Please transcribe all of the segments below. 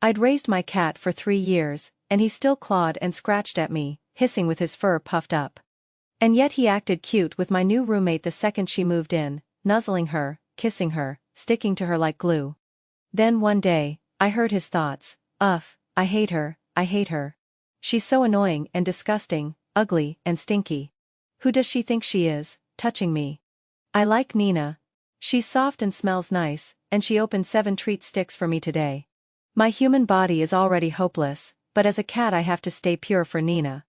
I'd raised my cat for 3 years, and he still clawed and scratched at me, hissing with his fur puffed up. And yet he acted cute with my new roommate the second she moved in, nuzzling her, kissing her, sticking to her like glue. Then one day, I heard his thoughts. Ugh, I hate her, I hate her. She's so annoying and disgusting, ugly and stinky. Who does she think she is, touching me? I like Nenah. She's soft and smells nice, and she opened 7 treat sticks for me today. My human body is already hopeless, but as a cat I have to stay pure for Nenah.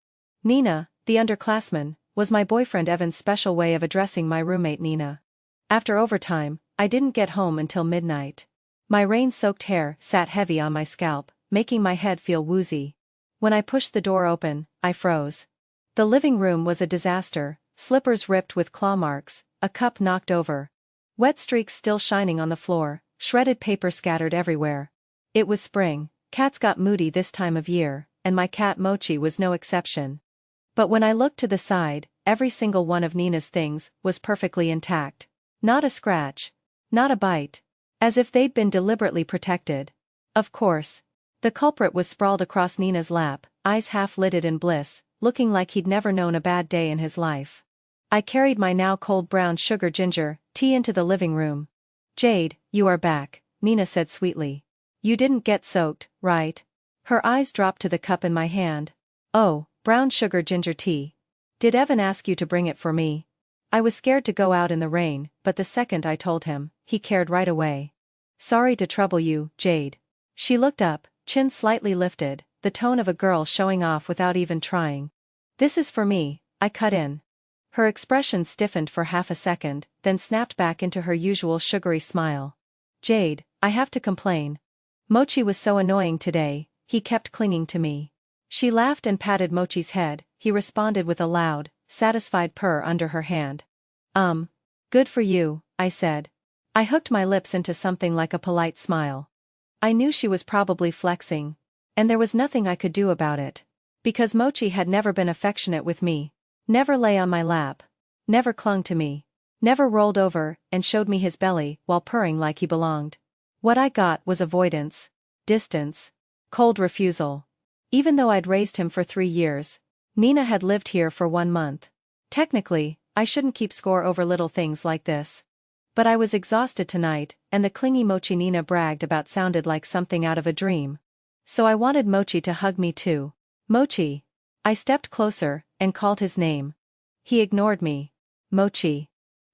Nenah, the underclassman, was my boyfriend Evan's special way of addressing my roommate Nenah. After overtime, I didn't get home until midnight. My rain-soaked hair sat heavy on my scalp, making my head feel woozy. When I pushed the door open, I froze. The living room was a disaster, slippers ripped with claw marks, a cup knocked over. Wet streaks still shining on the floor, shredded paper scattered everywhere. It was spring, cats got moody this time of year, and my cat Mochi was no exception. But when I looked to the side, every single one of Nenah's things was perfectly intact. Not a scratch. Not a bite. As if they'd been deliberately protected. Of course. The culprit was sprawled across Nenah's lap, eyes half-lidded in bliss, looking like he'd never known a bad day in his life. I carried my now cold brown sugar ginger tea into the living room. "Jade, you are back," Nenah said sweetly. "You didn't get soaked, right?" Her eyes dropped to the cup in my hand. "Oh, brown sugar ginger tea. Did Evan ask you to bring it for me?" I was scared to go out in the rain, but the second I told him, he cared right away. "Sorry to trouble you, Jade." She looked up, chin slightly lifted, the tone of a girl showing off without even trying. "This is for me," I cut in. Her expression stiffened for half a second, then snapped back into her usual sugary smile. "Jade, I have to complain. Mochi was so annoying today, he kept clinging to me." She laughed and patted Mochi's head, he responded with a loud, satisfied purr under her hand. Good for you," I said. I hooked my lips into something like a polite smile. I knew she was probably flexing. And there was nothing I could do about it. Because Mochi had never been affectionate with me. Never lay on my lap. Never clung to me. Never rolled over and showed me his belly while purring like he belonged. What I got was avoidance. Distance. Cold refusal. Even though I'd raised him for 3 years. Nenah had lived here for 1 month. Technically, I shouldn't keep score over little things like this. But I was exhausted tonight, and the clingy Mochi Nenah bragged about sounded like something out of a dream. So I wanted Mochi to hug me too. "Mochi." I stepped closer, and called his name. He ignored me. "Mochi."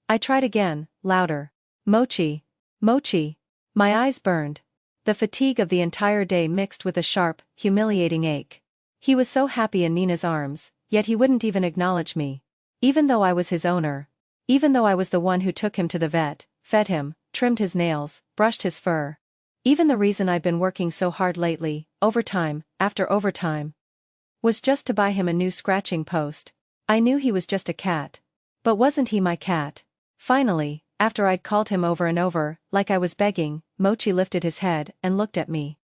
I tried again, louder. "Mochi. Mochi." My eyes burned. The fatigue of the entire day mixed with a sharp, humiliating ache. He was so happy in Nenah's arms, yet he wouldn't even acknowledge me. Even though I was his owner. Even though I was the one who took him to the vet, fed him, trimmed his nails, brushed his fur. Even the reason I've been working so hard lately, overtime after overtime, was just to buy him a new scratching post. I knew he was just a cat. But wasn't he my cat? Finally, after I'd called him over and over, like I was begging, Mochi lifted his head and looked at me.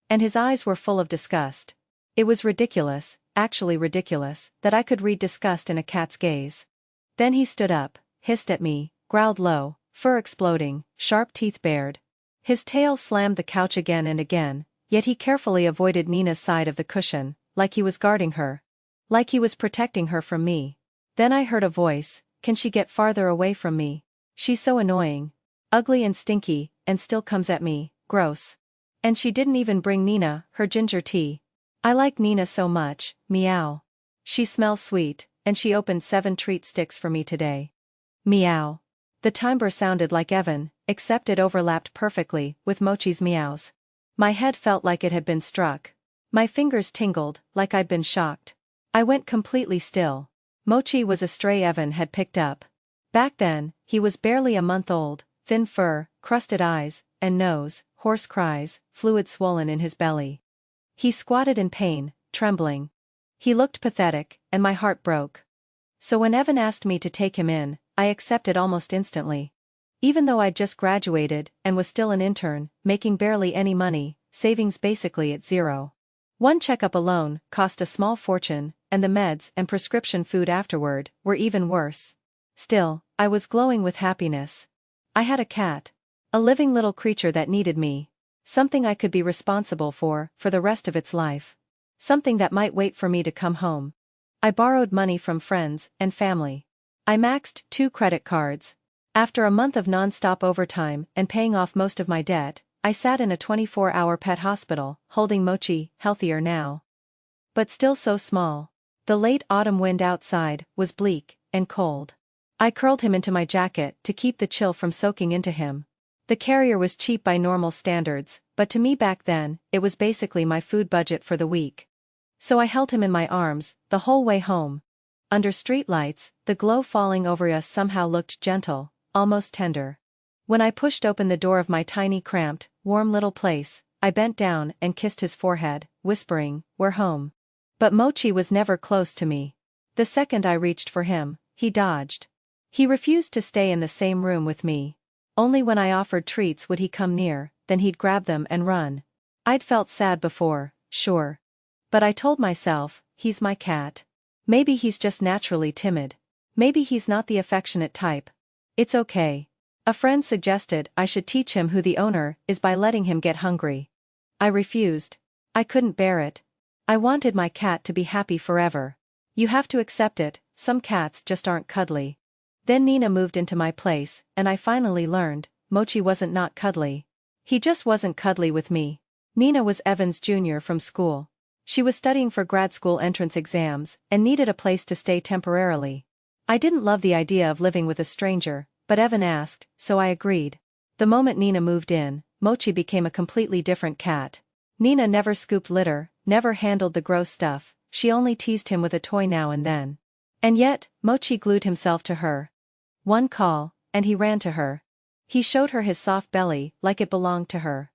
And his eyes were full of disgust. It was ridiculous, actually ridiculous, that I could read disgust in a cat's gaze. Then he stood up, hissed at me, growled low, fur exploding, sharp teeth bared. His tail slammed the couch again and again, yet he carefully avoided Nenah's side of the cushion, like he was guarding her. Like he was protecting her from me. Then I heard a voice, "Can she get farther away from me? She's so annoying. Ugly and stinky, and still comes at me, gross. And she didn't even bring Nenah her ginger tea. I like Nenah so much, meow. She smells sweet, and she opened 7 treat sticks for me today. Meow." The timbre sounded like Evan, except it overlapped perfectly with Mochi's meows. My head felt like it had been struck. My fingers tingled, like I'd been shocked. I went completely still. Mochi was a stray Evan had picked up. Back then, he was barely a month old, thin fur, crusted eyes, and nose, hoarse cries, fluid swollen in his belly. He squatted in pain, trembling. He looked pathetic, and my heart broke. So when Evan asked me to take him in, I accepted almost instantly. Even though I'd just graduated and was still an intern, making barely any money, savings basically at zero. One checkup alone cost a small fortune, and the meds and prescription food afterward were even worse. Still, I was glowing with happiness. I had a cat. A living little creature that needed me. Something I could be responsible for the rest of its life. Something that might wait for me to come home. I borrowed money from friends and family. I maxed 2 credit cards. After a month of non-stop overtime and paying off most of my debt, I sat in a 24-hour pet hospital, holding Mochi, healthier now, but still so small. The late autumn wind outside was bleak and cold. I curled him into my jacket to keep the chill from soaking into him. The carrier was cheap by normal standards, but to me back then, it was basically my food budget for the week. So I held him in my arms, the whole way home. Under streetlights, the glow falling over us somehow looked gentle, almost tender. When I pushed open the door of my tiny cramped, warm little place, I bent down and kissed his forehead, whispering, "We're home." But Mochi was never close to me. The second I reached for him, he dodged. He refused to stay in the same room with me. Only when I offered treats would he come near, then he'd grab them and run. I'd felt sad before, sure. But I told myself, he's my cat. Maybe he's just naturally timid. Maybe he's not the affectionate type. It's okay. A friend suggested I should teach him who the owner is by letting him get hungry. I refused. I couldn't bear it. I wanted my cat to be happy forever. You have to accept it, some cats just aren't cuddly. Then Nenah moved into my place, and I finally learned, Mochi wasn't not cuddly. He just wasn't cuddly with me. Nenah was Evan's junior from school. She was studying for grad school entrance exams, and needed a place to stay temporarily. I didn't love the idea of living with a stranger, but Evan asked, so I agreed. The moment Nenah moved in, Mochi became a completely different cat. Nenah never scooped litter, never handled the gross stuff, she only teased him with a toy now and then. And yet, Mochi glued himself to her. One call, and he ran to her. He showed her his soft belly, like it belonged to her.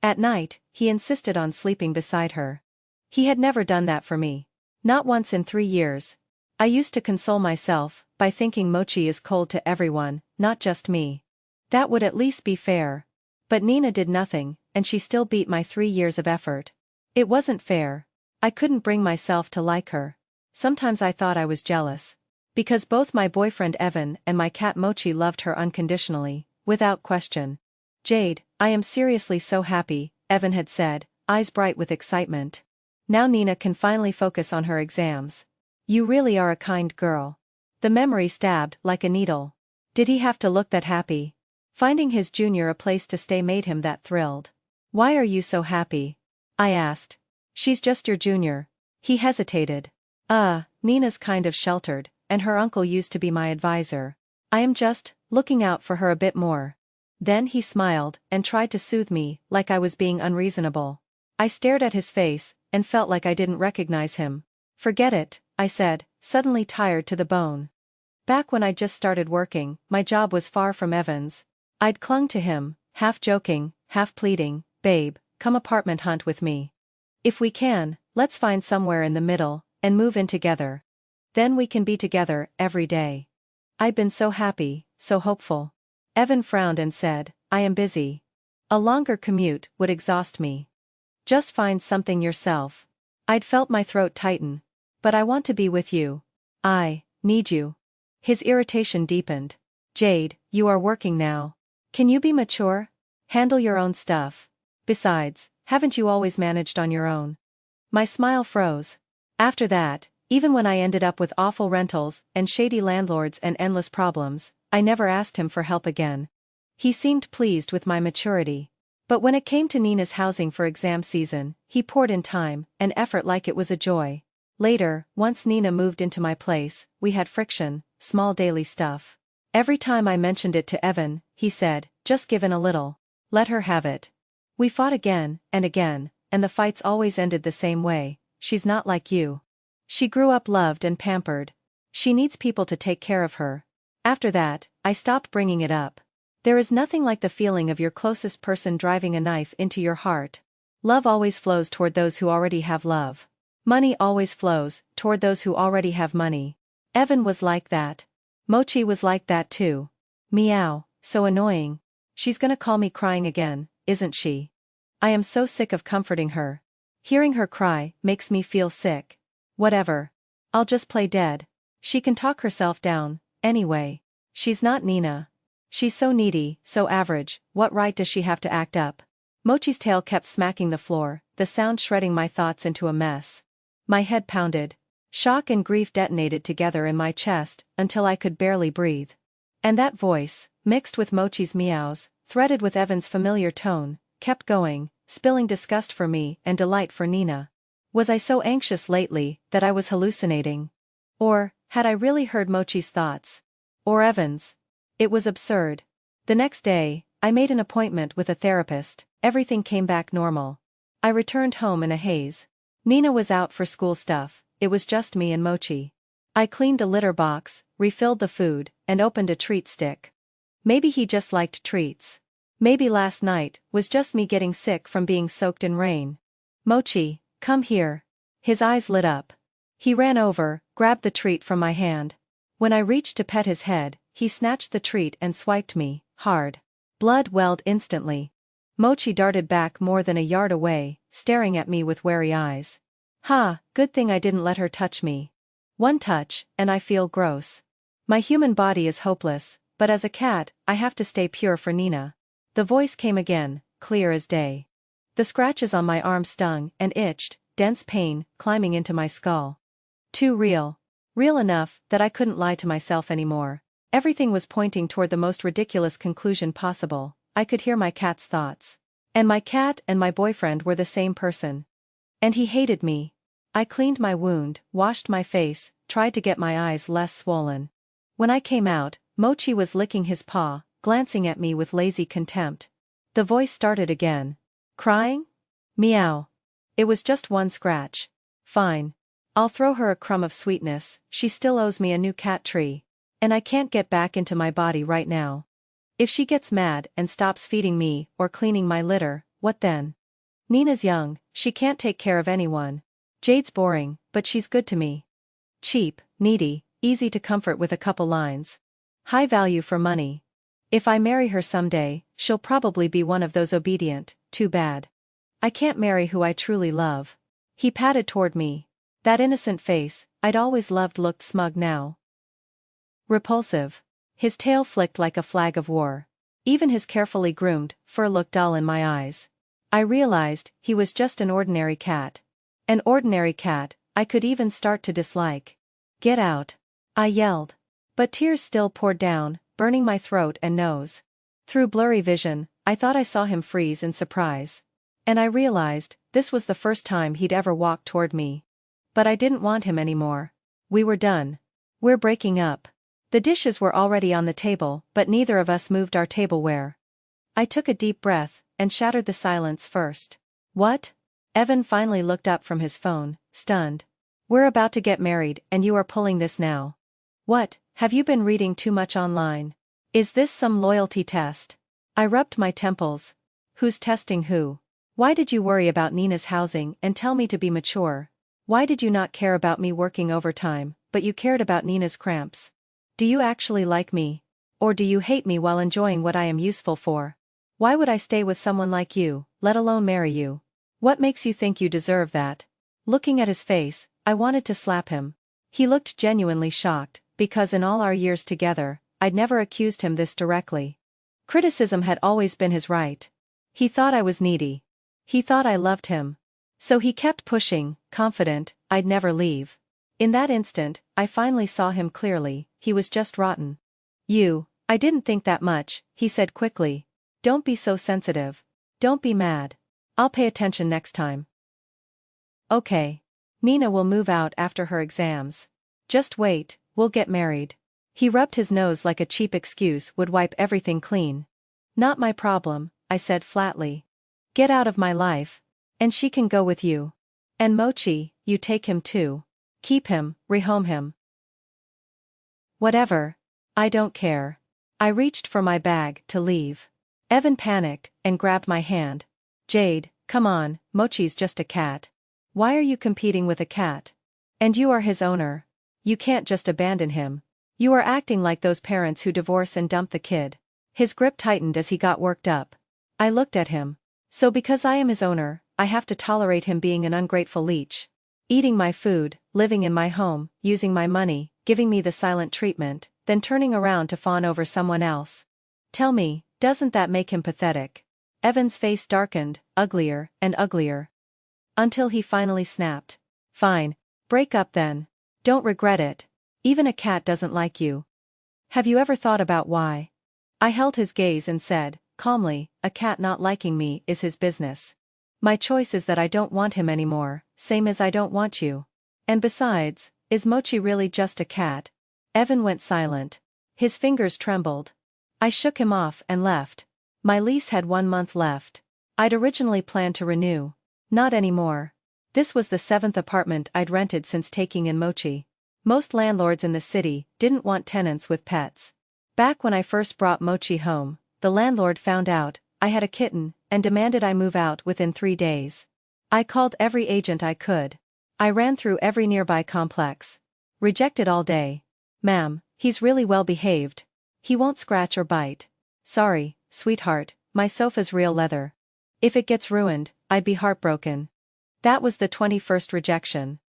At night, he insisted on sleeping beside her. He had never done that for me. Not once in 3 years. I used to console myself by thinking Mochi is cold to everyone, not just me. That would at least be fair. But Nenah did nothing, and she still beat my 3 years of effort. It wasn't fair. I couldn't bring myself to like her. Sometimes I thought I was jealous. Because both my boyfriend Evan and my cat Mochi loved her unconditionally, without question. "Jade, I am seriously so happy," Evan had said, eyes bright with excitement. "Now Nenah can finally focus on her exams. You really are a kind girl." The memory stabbed like a needle. Did he have to look that happy? Finding his junior a place to stay made him that thrilled. "Why are you so happy?" I asked. "She's just your junior." He hesitated. Nenah's kind of sheltered, and her uncle used to be my advisor. I am just looking out for her a bit more. Then he smiled and tried to soothe me, like I was being unreasonable. I stared at his face, and felt like I didn't recognize him. "Forget it," I said, suddenly tired to the bone. Back when I'd just started working, my job was far from Evan's. I'd clung to him, half joking, half pleading, "Babe, come apartment hunt with me. If we can, let's find somewhere in the middle, and move in together. Then we can be together every day." I'd been so happy, so hopeful. Evan frowned and said, "I am busy. A longer commute would exhaust me. Just find something yourself." I'd felt my throat tighten. "But I want to be with you. I need you." His irritation deepened. "Jade, you are working now. Can you be mature? Handle your own stuff. Besides, haven't you always managed on your own?" My smile froze. After that, even when I ended up with awful rentals and shady landlords and endless problems, I never asked him for help again. He seemed pleased with my maturity. But when it came to Nenah's housing for exam season, he poured in time and effort like it was a joy. Later, once Nenah moved into my place, we had friction, small daily stuff. Every time I mentioned it to Evan, he said, "Just give in a little. Let her have it." We fought again, and the fights always ended the same way. "She's not like you. She grew up loved and pampered. She needs people to take care of her." After that, I stopped bringing it up. There is nothing like the feeling of your closest person driving a knife into your heart. Love always flows toward those who already have love. Money always flows toward those who already have money. Evan was like that. Mochi was like that too. Meow, so annoying. She's gonna call me crying again, isn't she? I am so sick of comforting her. Hearing her cry makes me feel sick. Whatever. I'll just play dead. She can talk herself down, anyway. She's not Nenah. She's so needy, so average, what right does she have to act up? Mochi's tail kept smacking the floor, the sound shredding my thoughts into a mess. My head pounded. Shock and grief detonated together in my chest, until I could barely breathe. And that voice, mixed with Mochi's meows, threaded with Evan's familiar tone, kept going, spilling disgust for me and delight for Nenah. Was I so anxious lately that I was hallucinating? Or had I really heard Mochi's thoughts? Or Evan's? It was absurd. The next day, I made an appointment with a therapist. Everything came back normal. I returned home in a haze. Nenah was out for school stuff. It was just me and Mochi. I cleaned the litter box, refilled the food, and opened a treat stick. Maybe he just liked treats. Maybe last night was just me getting sick from being soaked in rain. Mochi, come here. His eyes lit up. He ran over, grabbed the treat from my hand. When I reached to pet his head, he snatched the treat and swiped me, hard. Blood welled instantly. Mochi darted back more than a yard away, staring at me with wary eyes. Ha, good thing I didn't let her touch me. One touch, and I feel gross. My human body is hopeless, but as a cat, I have to stay pure for Nenah. The voice came again, clear as day. The scratches on my arm stung and itched, dense pain climbing into my skull. Too real. Real enough that I couldn't lie to myself anymore. Everything was pointing toward the most ridiculous conclusion possible. I could hear my cat's thoughts. And my cat and my boyfriend were the same person. And he hated me. I cleaned my wound, washed my face, tried to get my eyes less swollen. When I came out, Mochi was licking his paw, glancing at me with lazy contempt. The voice started again. Crying? Meow. It was just one scratch. Fine. I'll throw her a crumb of sweetness, she still owes me a new cat tree. And I can't get back into my body right now. If she gets mad and stops feeding me or cleaning my litter, what then? Nenah's young, she can't take care of anyone. Jade's boring, but she's good to me. Cheap, needy, easy to comfort with a couple lines. High value for money. If I marry her someday, she'll probably be one of those obedient. Too bad. I can't marry who I truly love. He patted toward me. That innocent face I'd always loved looked smug now. Repulsive. His tail flicked like a flag of war. Even his carefully groomed fur looked dull in my eyes. I realized he was just an ordinary cat. An ordinary cat I could even start to dislike. Get out. I yelled. But tears still poured down, burning my throat and nose. Through blurry vision, I thought I saw him freeze in surprise. And I realized this was the first time he'd ever walked toward me. But I didn't want him anymore. We were done. We're breaking up. The dishes were already on the table, but neither of us moved our tableware. I took a deep breath, and shattered the silence first. What? Evan finally looked up from his phone, stunned. We're about to get married, and you are pulling this now. What, have you been reading too much online? Is this some loyalty test? I rubbed my temples. Who's testing who? Why did you worry about Nenah's housing and tell me to be mature? Why did you not care about me working overtime, but you cared about Nenah's cramps? Do you actually like me? Or do you hate me while enjoying what I am useful for? Why would I stay with someone like you, let alone marry you? What makes you think you deserve that? Looking at his face, I wanted to slap him. He looked genuinely shocked, because in all our years together, I'd never accused him this directly. Criticism had always been his right. He thought I was needy. He thought I loved him. So he kept pushing, confident I'd never leave. In that instant, I finally saw him clearly. He was just rotten. I didn't think that much, he said quickly. Don't be so sensitive. Don't be mad. I'll pay attention next time. Okay. Nenah will move out after her exams. Just wait, we'll get married. He rubbed his nose like a cheap excuse would wipe everything clean. Not my problem, I said flatly. Get out of my life. And she can go with you. And Mochi, you take him too. Keep him, rehome him. Whatever. I don't care. I reached for my bag to leave. Evan panicked and grabbed my hand. Jade, come on, Mochi's just a cat. Why are you competing with a cat? And you are his owner. You can't just abandon him. You are acting like those parents who divorce and dump the kid. His grip tightened as he got worked up. I looked at him. So because I am his owner, I have to tolerate him being an ungrateful leech. Eating my food, living in my home, using my money, giving me the silent treatment, then turning around to fawn over someone else. Tell me, doesn't that make him pathetic? Evan's face darkened, uglier and uglier. Until he finally snapped. Fine. Break up then. Don't regret it. Even a cat doesn't like you. Have you ever thought about why? I held his gaze and said, calmly, a cat not liking me is his business. My choice is that I don't want him anymore, same as I don't want you. And besides, is Mochi really just a cat? Evan went silent. His fingers trembled. I shook him off and left. My lease had 1 month left. I'd originally planned to renew. Not anymore. This was the 7th apartment I'd rented since taking in Mochi. Most landlords in the city didn't want tenants with pets. Back when I first brought Mochi home, the landlord found out I had a kitten and demanded I move out within 3 days. I called every agent I could. I ran through every nearby complex. Rejected all day. Ma'am, he's really well behaved. He won't scratch or bite. Sorry, sweetheart, my sofa's real leather. If it gets ruined, I'd be heartbroken. That was the 21st rejection.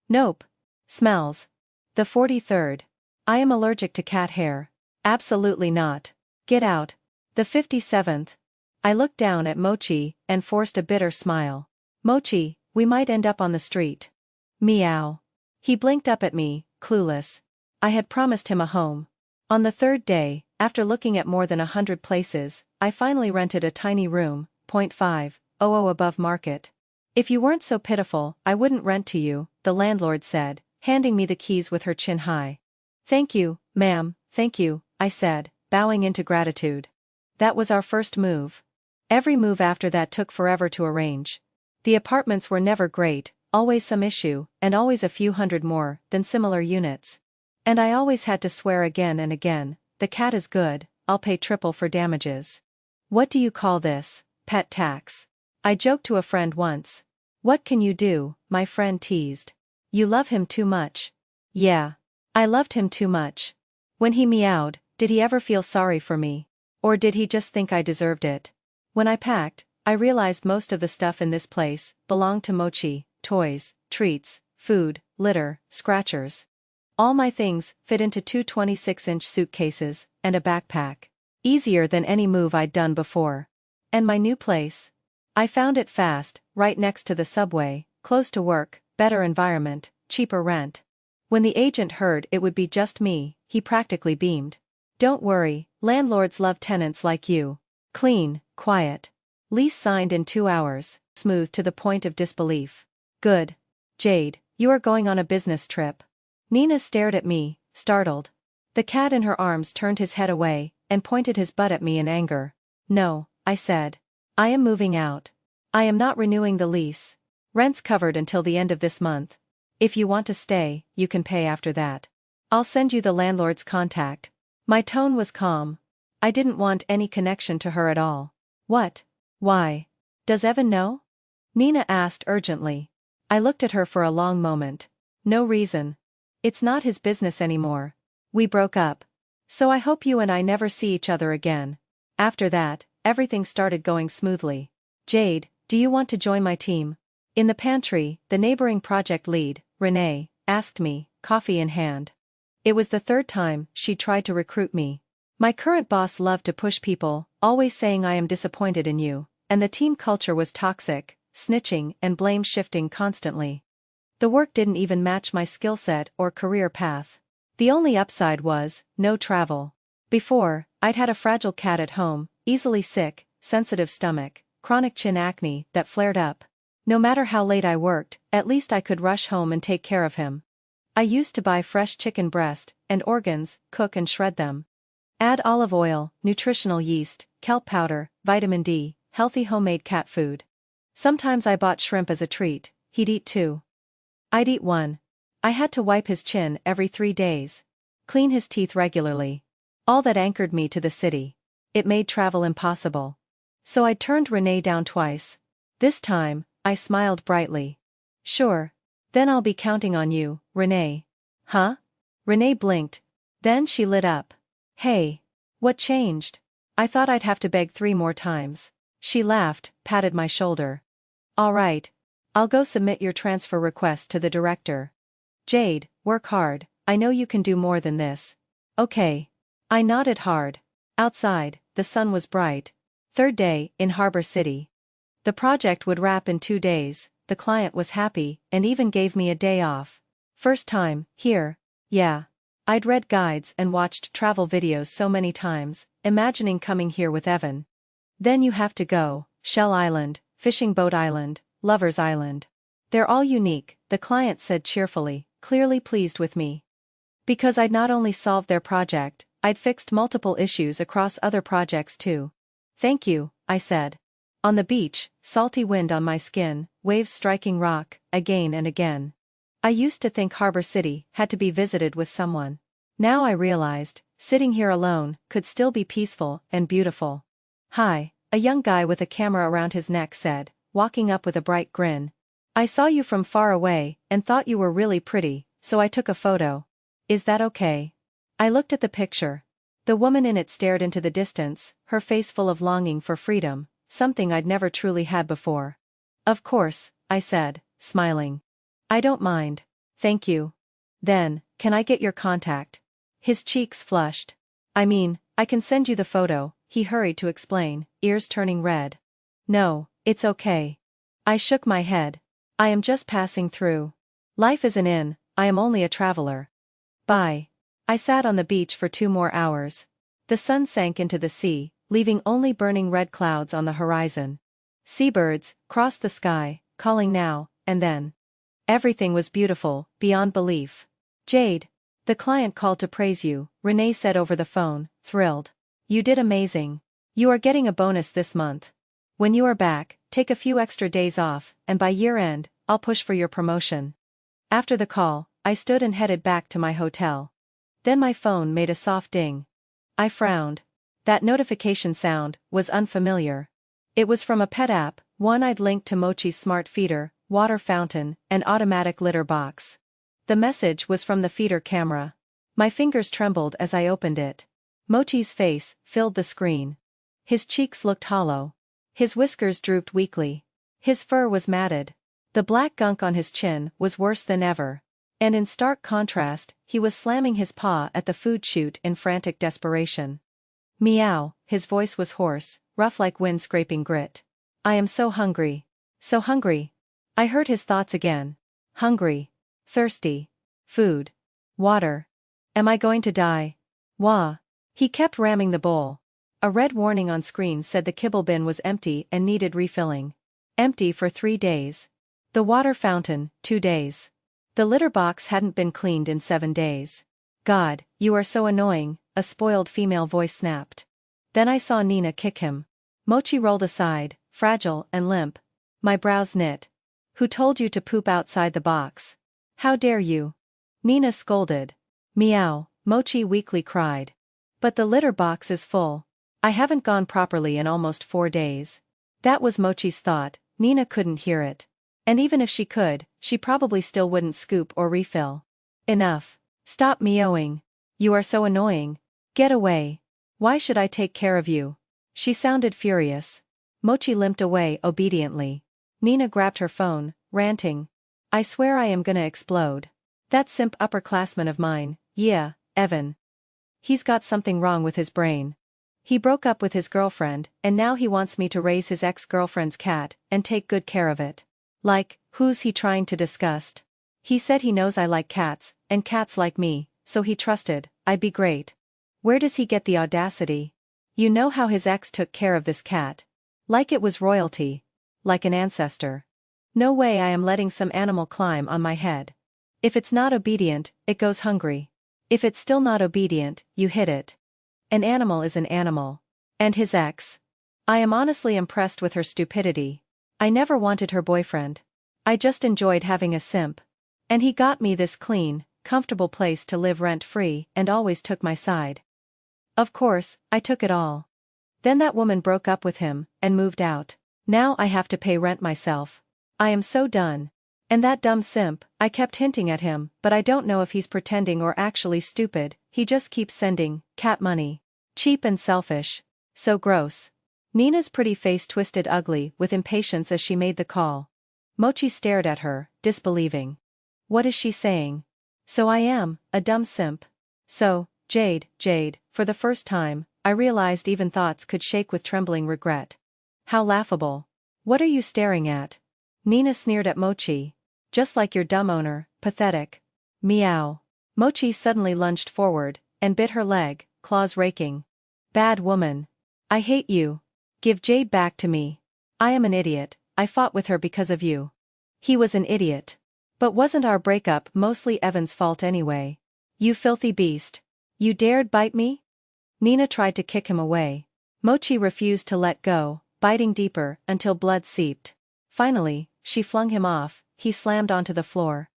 Nope. Smells. The 43rd. I am allergic to cat hair. Absolutely not. Get out. The 57th. I looked down at Mochi and forced a bitter smile. Mochi, we might end up on the street. Meow. He blinked up at me, clueless. I had promised him a home. On the 3rd day, after looking at more than 100 places, I finally rented a tiny room, 0.500 above market. If you weren't so pitiful, I wouldn't rent to you, the landlord said, handing me the keys with her chin high. Thank you, ma'am, thank you, I said, bowing into gratitude. That was our first move. Every move after that took forever to arrange. The apartments were never great, always some issue, and always a few hundred more than similar units. And I always had to swear again and again, the cat is good, I'll pay triple for damages. What do you call this? Pet tax. I joked to a friend once. What can you do? My friend teased. You love him too much. Yeah. I loved him too much. When he meowed, did he ever feel sorry for me? Or did he just think I deserved it? When I packed, I realized most of the stuff in this place belonged to Mochi: toys, treats, food, litter, scratchers. All my things fit into 2 26-inch suitcases and a backpack. Easier than any move I'd done before. And my new place? I found it fast, right next to the subway, close to work, better environment, cheaper rent. When the agent heard it would be just me, he practically beamed. Don't worry, landlords love tenants like you. Clean, quiet. Lease signed in 2 hours, smooth to the point of disbelief. Good. Jade, you are going on a business trip. Nenah stared at me, startled. The cat in her arms turned his head away and pointed his butt at me in anger. No, I said. I am moving out. I am not renewing the lease. Rent's covered until the end of this month. If you want to stay, you can pay after that. I'll send you the landlord's contact. My tone was calm. I didn't want any connection to her at all. What? Why? Does Evan know? Nenah asked urgently. I looked at her for a long moment. No reason. It's not his business anymore. We broke up. So I hope you and I never see each other again. After that, everything started going smoothly. Jade, do you want to join my team? In the pantry, the neighboring project lead, Renee, asked me, coffee in hand. It was the 3rd time she tried to recruit me. My current boss loved to push people, always saying I am disappointed in you, and the team culture was toxic, snitching and blame shifting constantly. The work didn't even match my skill set or career path. The only upside was no travel. Before, I'd had a fragile cat at home, easily sick, sensitive stomach, chronic chin acne that flared up. No matter how late I worked, at least I could rush home and take care of him. I used to buy fresh chicken breast and organs, cook and shred them. Add olive oil, nutritional yeast, kelp powder, vitamin D, healthy homemade cat food. Sometimes I bought shrimp as a treat. He'd eat 2. I'd eat 1. I had to wipe his chin every 3 days. Clean his teeth regularly. All that anchored me to the city. It made travel impossible. So I turned Renee down twice. This time, I smiled brightly. Sure. Then I'll be counting on you, Renee. Huh? Renee blinked. Then she lit up. Hey. What changed? I thought I'd have to beg 3 more times. She laughed, patted my shoulder. All right. I'll go submit your transfer request to the director. Jade, work hard, I know you can do more than this. Okay. I nodded hard. Outside, the sun was bright. Third day, in Harbor City. The project would wrap in 2 days, the client was happy, and even gave me a day off. First time, here. Yeah. I'd read guides and watched travel videos so many times, imagining coming here with Evan. Then you have to go, Shell Island, Fishing Boat Island, Lover's Island. They're all unique, the client said cheerfully, clearly pleased with me. Because I'd not only solved their project, I'd fixed multiple issues across other projects too. Thank you, I said. On the beach, salty wind on my skin, waves striking rock, again and again. I used to think Harbor City had to be visited with someone. Now I realized, sitting here alone, could still be peaceful and beautiful. Hi, a young guy with a camera around his neck said, walking up with a bright grin. I saw you from far away, and thought you were really pretty, so I took a photo. Is that okay? I looked at the picture. The woman in it stared into the distance, her face full of longing for freedom, something I'd never truly had before. Of course, I said, smiling. I don't mind. Thank you. Then, can I get your contact? His cheeks flushed. I mean, I can send you the photo, he hurried to explain, ears turning red. No, it's okay. I shook my head. I am just passing through. Life is an inn, I am only a traveler. Bye. I sat on the beach for 2 more hours. The sun sank into the sea, leaving only burning red clouds on the horizon. Seabirds crossed the sky, calling now and then. Everything was beautiful, beyond belief. Jade. The client called to praise you, Renee said over the phone, thrilled. You did amazing. You are getting a bonus this month. When you are back, take a few extra days off, and by year end, I'll push for your promotion. After the call, I stood and headed back to my hotel. Then my phone made a soft ding. I frowned. That notification sound was unfamiliar. It was from a pet app, one I'd linked to Mochi's smart feeder, water fountain, and automatic litter box. The message was from the feeder camera. My fingers trembled as I opened it. Mochi's face filled the screen. His cheeks looked hollow. His whiskers drooped weakly. His fur was matted. The black gunk on his chin was worse than ever. And in stark contrast, he was slamming his paw at the food chute in frantic desperation. Meow, his voice was hoarse, rough like wind scraping grit. I am so hungry. So hungry. I heard his thoughts again. Hungry. Thirsty. Food. Water. Am I going to die? Wah. He kept ramming the bowl. A red warning on screen said the kibble bin was empty and needed refilling. Empty for 3 days. The water fountain, 2 days. The litter box hadn't been cleaned in 7 days. God, you are so annoying, a spoiled female voice snapped. Then I saw Nenah kick him. Mochi rolled aside, fragile and limp. My brows knit. Who told you to poop outside the box? How dare you? Nenah scolded. Meow, Mochi weakly cried. But the litter box is full. I haven't gone properly in almost 4 days. That was Mochi's thought. Nenah couldn't hear it. And even if she could, she probably still wouldn't scoop or refill. Enough. Stop meowing. You are so annoying. Get away. Why should I take care of you? She sounded furious. Mochi limped away obediently. Nenah grabbed her phone, ranting. I swear I am gonna explode. That simp upperclassman of mine, yeah, Evan. He's got something wrong with his brain. He broke up with his girlfriend, and now he wants me to raise his ex-girlfriend's cat, and take good care of it. Like, who's he trying to disgust? He said he knows I like cats, and cats like me, so he trusted I'd be great. Where does he get the audacity? You know how his ex took care of this cat. Like it was royalty. Like an ancestor. No way I am letting some animal climb on my head. If it's not obedient, it goes hungry. If it's still not obedient, you hit it. An animal is an animal. And his ex? I am honestly impressed with her stupidity. I never wanted her boyfriend. I just enjoyed having a simp. And he got me this clean, comfortable place to live rent-free and always took my side. Of course, I took it all. Then that woman broke up with him and moved out. Now I have to pay rent myself. I am so done. And that dumb simp, I kept hinting at him, but I don't know if he's pretending or actually stupid, he just keeps sending cat money. Cheap and selfish. So gross. Nenah's pretty face twisted ugly with impatience as she made the call. Mochi stared at her, disbelieving. What is she saying? So I am a dumb simp. So, Jade, for the first time, I realized even thoughts could shake with trembling regret. How laughable. What are you staring at? Nenah sneered at Mochi. Just like your dumb owner, pathetic. Meow. Mochi suddenly lunged forward, and bit her leg, claws raking. Bad woman. I hate you. Give Jade back to me. I am an idiot, I fought with her because of you. He was an idiot. But wasn't our breakup mostly Evan's fault anyway? You filthy beast. You dared bite me? Nenah tried to kick him away. Mochi refused to let go, biting deeper until blood seeped. Finally, she flung him off, he slammed onto the floor.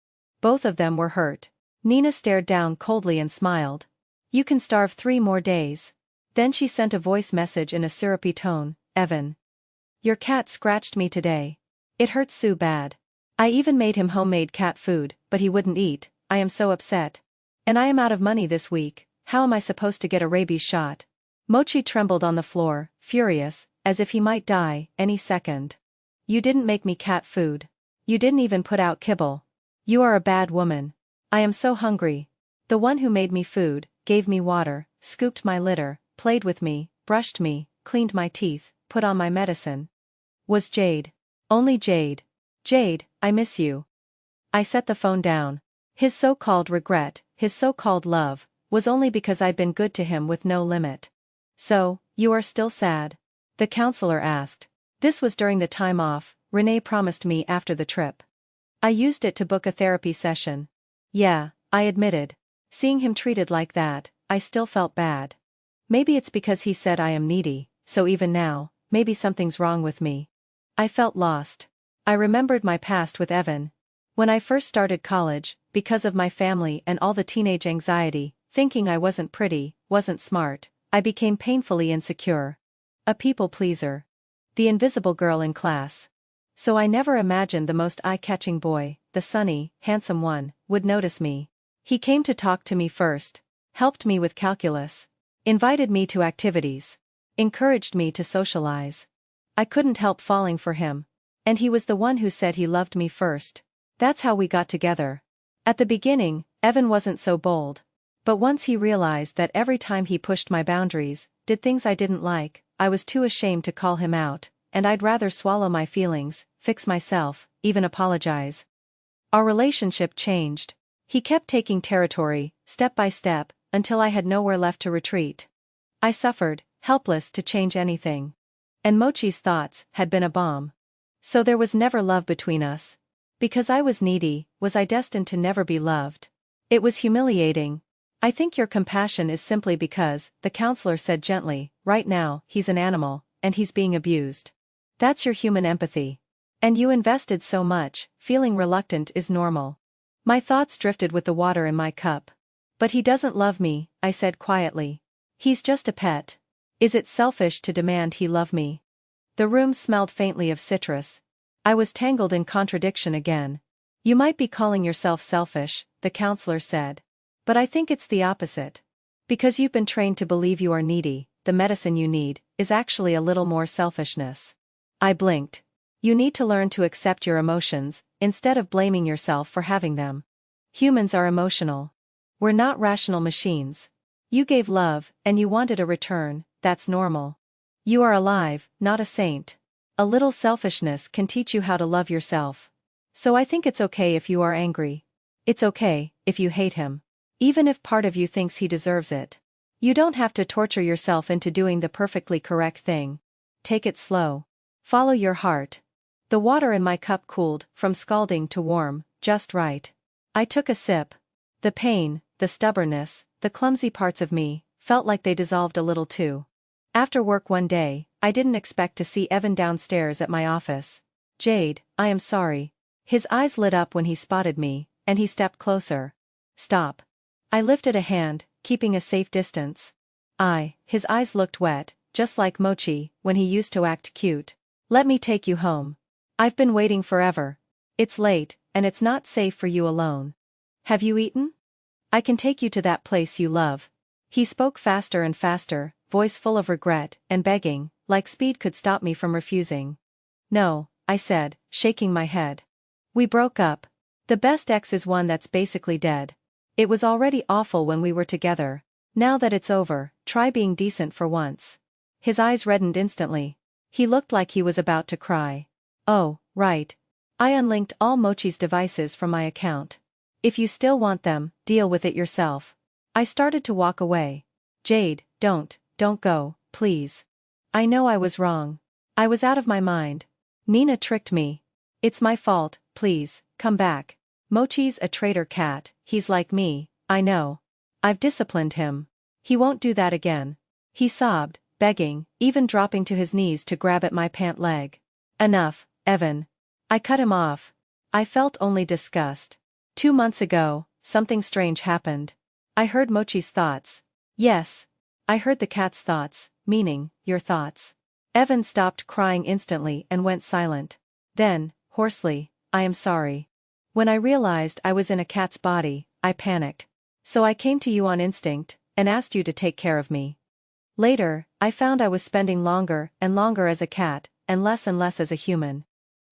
Both of them were hurt. Nenah stared down coldly and smiled. You can starve 3 more days. Then she sent a voice message in a syrupy tone, Evan. Your cat scratched me today. It hurts so bad. I even made him homemade cat food, but he wouldn't eat. I am so upset. And I am out of money this week. How am I supposed to get a rabies shot? Mochi trembled on the floor, furious, as if he might die any second. You didn't make me cat food. You didn't even put out kibble. You are a bad woman. I am so hungry. The one who made me food, gave me water, scooped my litter, played with me, brushed me, cleaned my teeth, put on my medicine. Was Jade. Only Jade. Jade, I miss you. I set the phone down. His so-called regret, his so-called love, was only because I'd been good to him with no limit. So, you are still sad? The counselor asked. This was during the time off Renee promised me after the trip. I used it to book a therapy session. Yeah, I admitted. Seeing him treated like that, I still felt bad. Maybe it's because he said I am needy, so even now, maybe something's wrong with me. I felt lost. I remembered my past with Evan. When I first started college, because of my family and all the teenage anxiety, thinking I wasn't pretty, wasn't smart, I became painfully insecure. A people pleaser. The invisible girl in class. So I never imagined the most eye-catching boy, the sunny, handsome one, would notice me. He came to talk to me first, helped me with calculus, invited me to activities, encouraged me to socialize. I couldn't help falling for him. And he was the one who said he loved me first. That's how we got together. At the beginning, Evan wasn't so bold. But once he realized that every time he pushed my boundaries, did things I didn't like, I was too ashamed to call him out, and I'd rather swallow my feelings, fix myself, even apologize. Our relationship changed. He kept taking territory, step by step, until I had nowhere left to retreat. I suffered, helpless to change anything. And Mochi's thoughts had been a bomb. So there was never love between us. Because I was needy, was I destined to never be loved? It was humiliating. I think your compassion is simply because, the counselor said gently, right now, he's an animal, and he's being abused. That's your human empathy. And you invested so much, feeling reluctant is normal. My thoughts drifted with the water in my cup. But he doesn't love me, I said quietly. He's just a pet. Is it selfish to demand he love me? The room smelled faintly of citrus. I was tangled in contradiction again. You might be calling yourself selfish, the counselor said. But I think it's the opposite. Because you've been trained to believe you are needy, the medicine you need, is actually a little more selfishness. I blinked. You need to learn to accept your emotions, instead of blaming yourself for having them. Humans are emotional. We're not rational machines. You gave love, and you wanted a return, that's normal. You are alive, not a saint. A little selfishness can teach you how to love yourself. So I think it's okay if you are angry. It's okay, if you hate him. Even if part of you thinks he deserves it. You don't have to torture yourself into doing the perfectly correct thing. Take it slow. Follow your heart. The water in my cup cooled, from scalding to warm, just right. I took a sip. The pain, the stubbornness, the clumsy parts of me, felt like they dissolved a little too. After work one day, I didn't expect to see Evan downstairs at my office. Jade, I am sorry. His eyes lit up when he spotted me, and he stepped closer. Stop. I lifted a hand, keeping a safe distance. His eyes looked wet, just like Mochi, when he used to act cute. Let me take you home. I've been waiting forever. It's late, and it's not safe for you alone. Have you eaten? I can take you to that place you love. He spoke faster and faster, voice full of regret and begging, like speed could stop me from refusing. No, I said, shaking my head. We broke up. The best ex is one that's basically dead. It was already awful when we were together. Now that it's over, try being decent for once. His eyes reddened instantly. He looked like he was about to cry. Oh, right. I unlinked all Mochi's devices from my account. If you still want them, deal with it yourself. I started to walk away. Jade, don't go, please. I know I was wrong. I was out of my mind. Nenah tricked me. It's my fault, please, come back. Mochi's a traitor cat, he's like me, I know. I've disciplined him. He won't do that again. He sobbed, begging, even dropping to his knees to grab at my pant leg. Enough, Evan. I cut him off. I felt only disgust. 2 months ago, something strange happened. I heard Mochi's thoughts. Yes. I heard the cat's thoughts, meaning, your thoughts. Evan stopped crying instantly and went silent. Then, hoarsely, I am sorry. When I realized I was in a cat's body, I panicked. So I came to you on instinct, and asked you to take care of me. Later, I found I was spending longer and longer as a cat, and less as a human.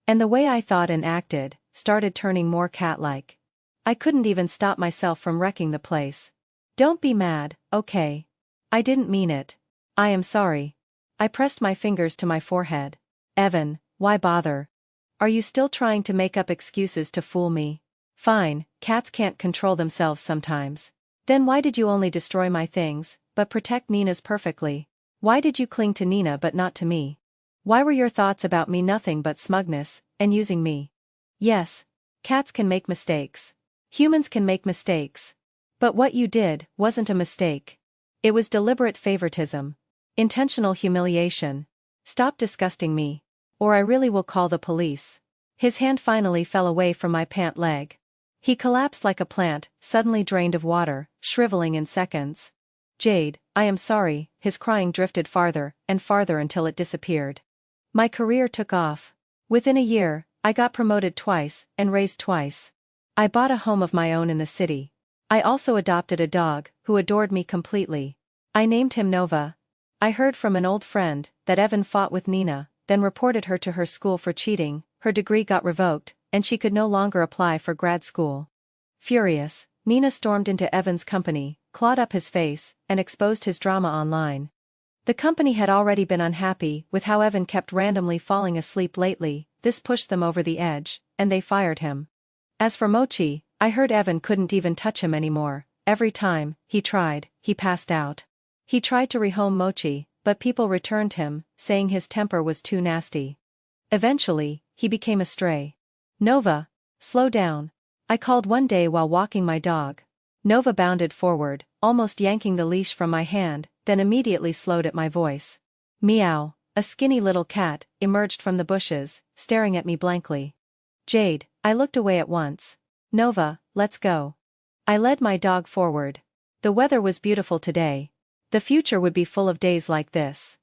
And the way I thought and acted, started turning more cat-like. I couldn't even stop myself from wrecking the place. Don't be mad, okay? I didn't mean it. I am sorry. I pressed my fingers to my forehead. Evan, why bother? Are you still trying to make up excuses to fool me? Fine, cats can't control themselves sometimes. Then why did you only destroy my things, but protect Nenah's perfectly? Why did you cling to Nenah but not to me? Why were your thoughts about me nothing but smugness, and using me? Yes, cats can make mistakes. Humans can make mistakes. But what you did wasn't a mistake. It was deliberate favoritism. Intentional humiliation. Stop disgusting me. Or I really will call the police. His hand finally fell away from my pant leg. He collapsed like a plant, suddenly drained of water, shriveling in seconds. Jade, I am sorry. His crying drifted farther and farther until it disappeared. My career took off. Within a year, I got promoted twice and raised twice. I bought a home of my own in the city. I also adopted a dog, who adored me completely. I named him Nova. I heard from an old friend that Evan fought with Nenah, then reported her to her school for cheating. Her degree got revoked, and she could no longer apply for grad school. Furious, Nenah stormed into Evan's company, clawed up his face, and exposed his drama online. The company had already been unhappy with how Evan kept randomly falling asleep lately. This pushed them over the edge, and they fired him. As for Mochi, I heard Evan couldn't even touch him anymore. Every time he tried, he passed out. He tried to rehome Mochi, but people returned him, saying his temper was too nasty. Eventually, he became a stray. Nova, slow down. I called one day while walking my dog. Nova bounded forward, almost yanking the leash from my hand, then immediately slowed at my voice. Meow. A skinny little cat emerged from the bushes, staring at me blankly. Jade, I looked away at once. Nova, let's go. I led my dog forward. The weather was beautiful today. The future would be full of days like this.